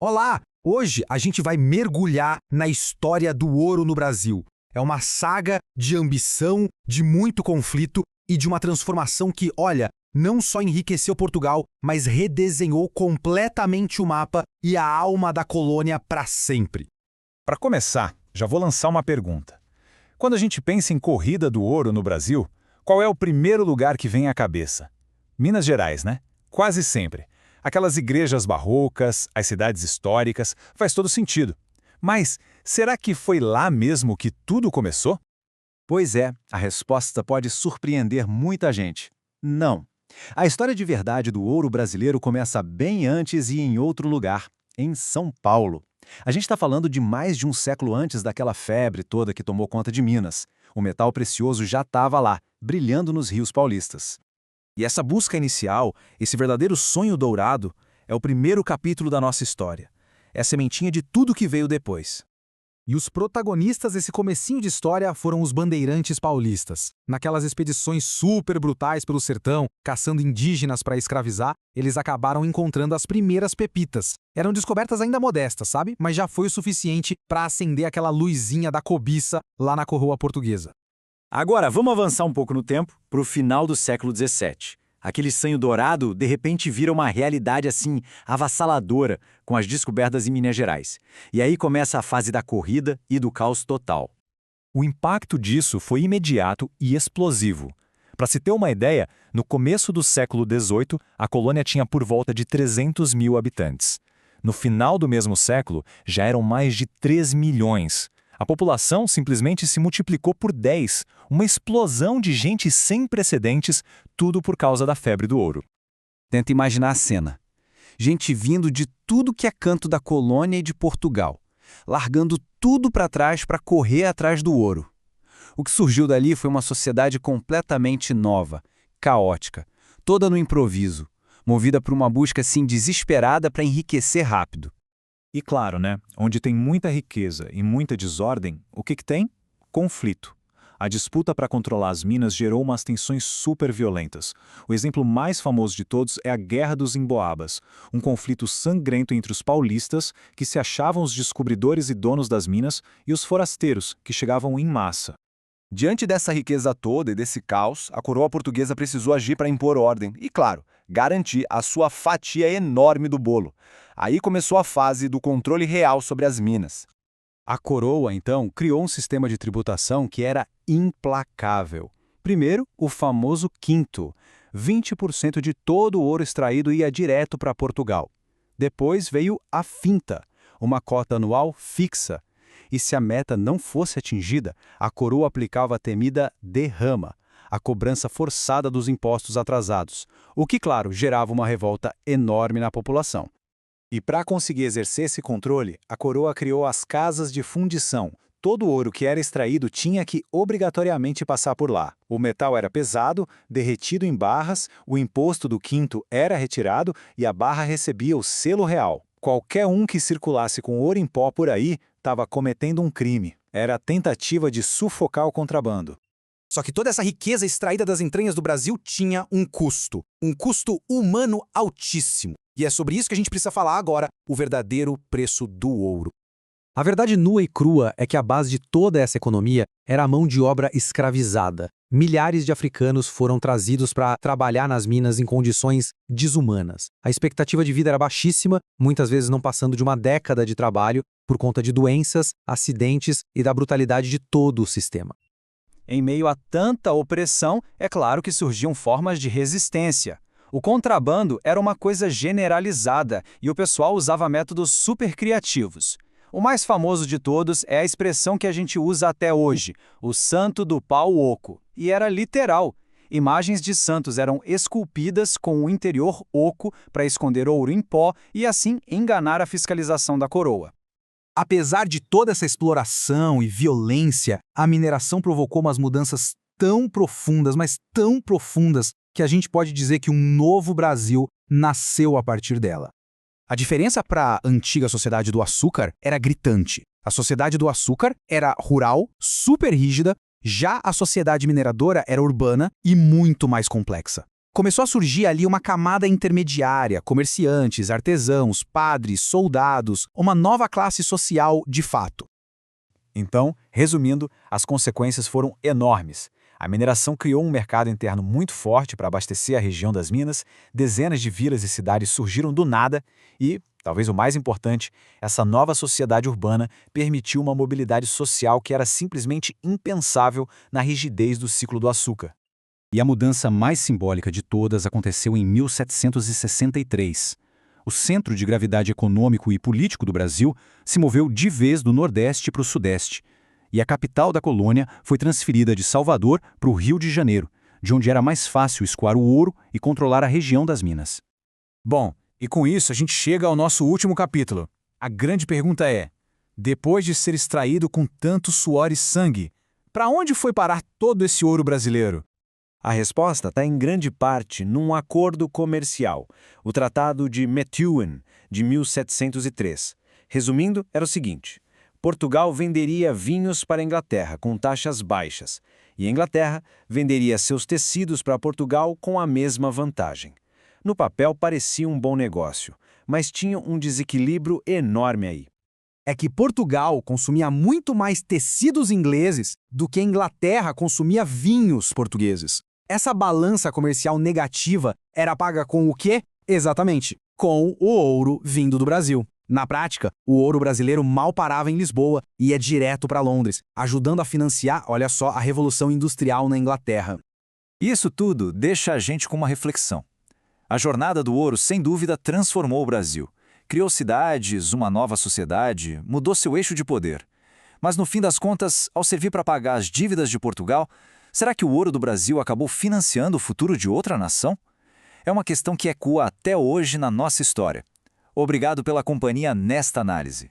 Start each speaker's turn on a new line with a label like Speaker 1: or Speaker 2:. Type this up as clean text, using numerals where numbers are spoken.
Speaker 1: Olá! Hoje a gente vai mergulhar na história do ouro no Brasil. É uma saga de ambição, de muito conflito e de uma transformação que, olha, não só enriqueceu Portugal, mas redesenhou completamente o mapa e a alma da colônia para sempre.
Speaker 2: Para começar, já vou lançar uma pergunta. Quando a gente pensa em corrida do ouro no Brasil, qual é o primeiro lugar que vem à cabeça? Minas Gerais, né? Quase sempre. Aquelas igrejas barrocas, as cidades históricas, faz todo sentido. Mas será que foi lá mesmo que tudo começou?
Speaker 3: Pois é, a resposta pode surpreender muita gente. Não. A história de verdade do ouro brasileiro começa bem antes e em outro lugar, em São Paulo. A gente está falando de mais de um século antes daquela febre toda que tomou conta de Minas. O metal precioso já estava lá, brilhando nos rios paulistas.
Speaker 4: E essa busca inicial, esse verdadeiro sonho dourado, é o primeiro capítulo da nossa história. É a sementinha de tudo que veio depois.
Speaker 1: E os protagonistas desse comecinho de história foram os bandeirantes paulistas. Naquelas expedições super brutais pelo sertão, caçando indígenas para escravizar, eles acabaram encontrando as primeiras pepitas. Eram descobertas ainda modestas, sabe? Mas já foi o suficiente para acender aquela luzinha da cobiça lá na coroa portuguesa.
Speaker 3: Agora, vamos avançar um pouco no tempo, para o final do século XVII. Aquele sonho dourado, de repente, vira uma realidade assim, avassaladora, com as descobertas em Minas Gerais. E aí começa a fase da corrida e do caos total.
Speaker 2: O impacto disso foi imediato e explosivo. Para se ter uma ideia, no começo do século XVIII, a colônia tinha por volta de 300 mil habitantes. No final do mesmo século, já eram mais de 3 milhões. A população simplesmente se multiplicou por 10, uma explosão de gente sem precedentes, tudo por causa da febre do ouro.
Speaker 3: Tenta imaginar a cena. Gente vindo de tudo que é canto da colônia e de Portugal, largando tudo para trás para correr atrás do ouro. O que surgiu dali foi uma sociedade completamente nova, caótica, toda no improviso, movida por uma busca assim desesperada para enriquecer rápido.
Speaker 2: E claro, né? Onde tem muita riqueza e muita desordem, o que tem? Conflito. A disputa para controlar as minas gerou umas tensões super violentas. O exemplo mais famoso de todos é a Guerra dos Emboabas, um conflito sangrento entre os paulistas, que se achavam os descobridores e donos das minas, e os forasteiros, que chegavam em massa.
Speaker 5: Diante dessa riqueza toda e desse caos, a coroa portuguesa precisou agir para impor ordem e, claro, garantir a sua fatia enorme do bolo. Aí começou a fase do controle real sobre as minas.
Speaker 3: A coroa, então, criou um sistema de tributação que era implacável. Primeiro, o famoso quinto. 20% de todo o ouro extraído ia direto para Portugal. Depois veio a finta, uma cota anual fixa. E se a meta não fosse atingida, a coroa aplicava a temida derrama, a cobrança forçada dos impostos atrasados, o que, claro, gerava uma revolta enorme na população.
Speaker 2: E para conseguir exercer esse controle, a coroa criou as casas de fundição. Todo o ouro que era extraído tinha que obrigatoriamente passar por lá. O metal era pesado, derretido em barras, o imposto do quinto era retirado e a barra recebia o selo real. Qualquer um que circulasse com ouro em pó por aí estava cometendo um crime. Era a tentativa de sufocar o contrabando.
Speaker 1: Só que toda essa riqueza extraída das entranhas do Brasil tinha um custo humano altíssimo. E é sobre isso que a gente precisa falar agora, o verdadeiro preço do ouro. A verdade nua e crua é que a base de toda essa economia era a mão de obra escravizada. Milhares de africanos foram trazidos para trabalhar nas minas em condições desumanas. A expectativa de vida era baixíssima, muitas vezes não passando de uma década de trabalho, por conta de doenças, acidentes e da brutalidade de todo o sistema.
Speaker 3: Em meio a tanta opressão, é claro que surgiam formas de resistência. O contrabando era uma coisa generalizada e o pessoal usava métodos super criativos. O mais famoso de todos é a expressão que a gente usa até hoje, o santo do pau oco. E era literal. Imagens de santos eram esculpidas com o interior oco para esconder ouro em pó e assim enganar a fiscalização da coroa.
Speaker 1: Apesar de toda essa exploração e violência, a mineração provocou umas mudanças tão profundas, mas tão profundas, que a gente pode dizer que um novo Brasil nasceu a partir dela. A diferença para a antiga sociedade do açúcar era gritante. A sociedade do açúcar era rural, super rígida, já a sociedade mineradora era urbana e muito mais complexa. Começou a surgir ali uma camada intermediária, comerciantes, artesãos, padres, soldados, uma nova classe social de fato.
Speaker 3: Então, resumindo, as consequências foram enormes. A mineração criou um mercado interno muito forte para abastecer a região das minas, dezenas de vilas e cidades surgiram do nada e, talvez o mais importante, essa nova sociedade urbana permitiu uma mobilidade social que era simplesmente impensável na rigidez do ciclo do açúcar.
Speaker 2: E a mudança mais simbólica de todas aconteceu em 1763. O centro de gravidade econômico e político do Brasil se moveu de vez do Nordeste para o Sudeste, e a capital da colônia foi transferida de Salvador para o Rio de Janeiro, de onde era mais fácil escoar o ouro e controlar a região das minas.
Speaker 3: Bom, e com isso a gente chega ao nosso último capítulo. A grande pergunta é, depois de ser extraído com tanto suor e sangue, para onde foi parar todo esse ouro brasileiro?
Speaker 4: A resposta está em grande parte num acordo comercial, o Tratado de Methuen, de 1703. Resumindo, era o seguinte: Portugal venderia vinhos para a Inglaterra com taxas baixas, e a Inglaterra venderia seus tecidos para Portugal com a mesma vantagem. No papel parecia um bom negócio, mas tinha um desequilíbrio enorme aí.
Speaker 1: É que Portugal consumia muito mais tecidos ingleses do que a Inglaterra consumia vinhos portugueses. Essa balança comercial negativa era paga com o quê? Exatamente, com o ouro vindo do Brasil. Na prática, o ouro brasileiro mal parava em Lisboa e ia direto para Londres, ajudando a financiar, olha só, a Revolução Industrial na Inglaterra.
Speaker 5: Isso tudo deixa a gente com uma reflexão. A jornada do ouro, sem dúvida, transformou o Brasil. Criou cidades, uma nova sociedade, mudou seu eixo de poder. Mas no fim das contas, ao servir para pagar as dívidas de Portugal, será que o ouro do Brasil acabou financiando o futuro de outra nação? É uma questão que ecoa até hoje na nossa história. Obrigado pela companhia nesta análise.